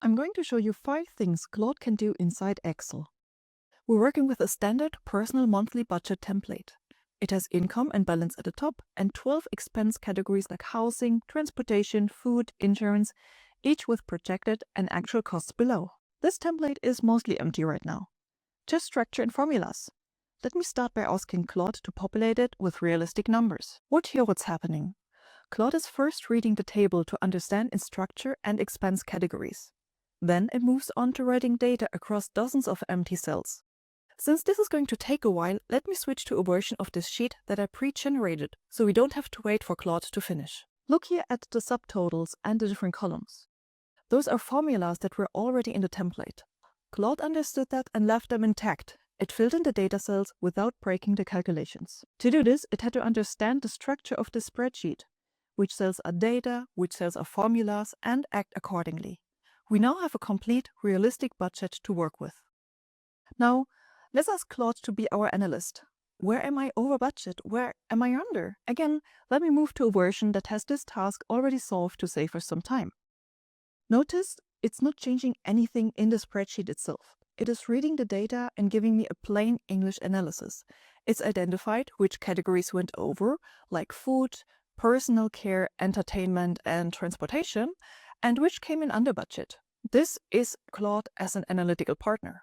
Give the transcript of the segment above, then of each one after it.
I'm going to show you 5 things Claude can do inside Excel. We're working with a standard personal monthly budget template. It has income and balance at the top and 12 expense categories like housing, transportation, food, insurance, each with projected and actual costs below. This template is mostly empty right now. Just structure and formulas. Let me start by asking Claude to populate it with realistic numbers. Hear what's happening. Claude is first reading the table to understand its structure and expense categories. Then it moves on to writing data across dozens of empty cells. Since this is going to take a while, let me switch to a version of this sheet that I pre-generated, so we don't have to wait for Claude to finish. Look here at the subtotals and the different columns. Those are formulas that were already in the template. Claude understood that and left them intact. It filled in the data cells without breaking the calculations. To do this, it had to understand the structure of the spreadsheet, which cells are data, which cells are formulas, and act accordingly. We now have a complete, realistic budget to work with. Now, let's ask Claude to be our analyst. Where am I over budget? Where am I under? Again, let me move to a version that has this task already solved to save us some time. Notice it's not changing anything in the spreadsheet itself. It is reading the data and giving me a plain English analysis. It's identified which categories went over, like food, personal care, entertainment, and transportation, and which came in under budget. This is Claude as an analytical partner.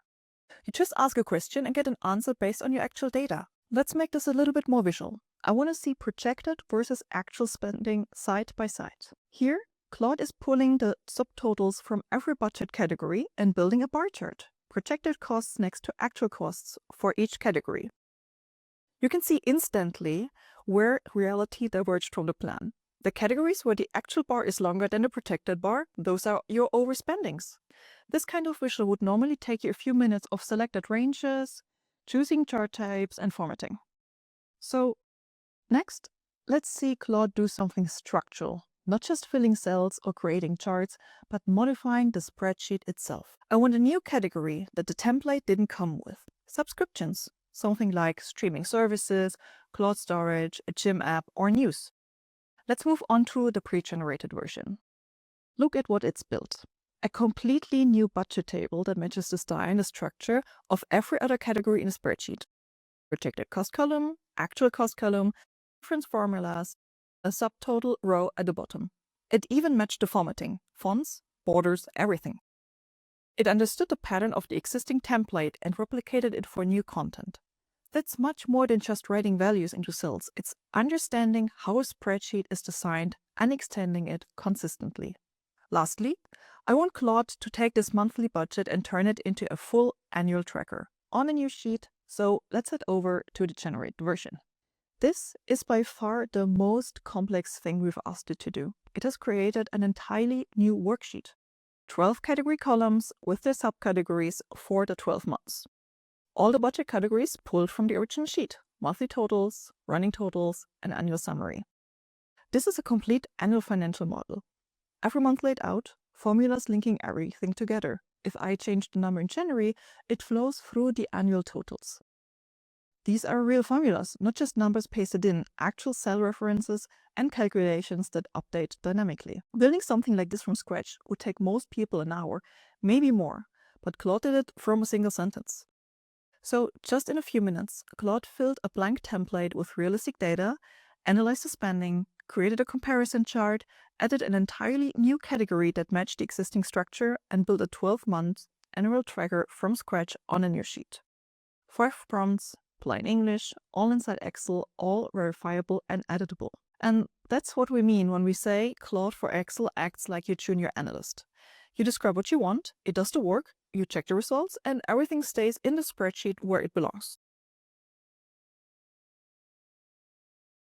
You just ask a question and get an answer based on your actual data. Let's make this a little bit more visual. I want to see projected versus actual spending side by side. Here, Claude is pulling the subtotals from every budget category and building a bar chart. Projected costs next to actual costs for each category. You can see instantly where reality diverged from the plan. The categories where the actual bar is longer than the projected bar, those are your overspendings. This kind of visual would normally take you a few minutes of selected ranges, choosing chart types, and formatting. So next, let's see Claude do something structural, not just filling cells or creating charts, but modifying the spreadsheet itself. I want a new category that the template didn't come with. Subscriptions, something like streaming services, cloud storage, a gym app, or news. Let's move on to the pre-generated version. Look at what it's built. A completely new budget table that matches the style and the structure of every other category in the spreadsheet. Projected cost column, actual cost column, different formulas, a subtotal row at the bottom. It even matched the formatting, fonts, borders, everything. It understood the pattern of the existing template and replicated it for new content. That's much more than just writing values into cells. It's understanding how a spreadsheet is designed and extending it consistently. Lastly, I want Claude to take this monthly budget and turn it into a full annual tracker on a new sheet, so let's head over to the generate version. This is by far the most complex thing we've asked it to do. It has created an entirely new worksheet. 12 category columns with their subcategories for the 12 months. All the budget categories pulled from the original sheet, monthly totals, running totals, and annual summary. This is a complete annual financial model. Every month laid out, formulas linking everything together. If I change the number in January, it flows through the annual totals. These are real formulas, not just numbers pasted in, actual cell references and calculations that update dynamically. Building something like this from scratch would take most people an hour, maybe more, but Claude did it from a single sentence. So just in a few minutes, Claude filled a blank template with realistic data, analyzed the spending, created a comparison chart, added an entirely new category that matched the existing structure, and built a 12-month annual tracker from scratch on a new sheet. 5 prompts, plain English, all inside Excel, all verifiable and editable. And that's what we mean when we say Claude for Excel acts like your junior analyst. You describe what you want, it does the work, you check the results, and everything stays in the spreadsheet where it belongs.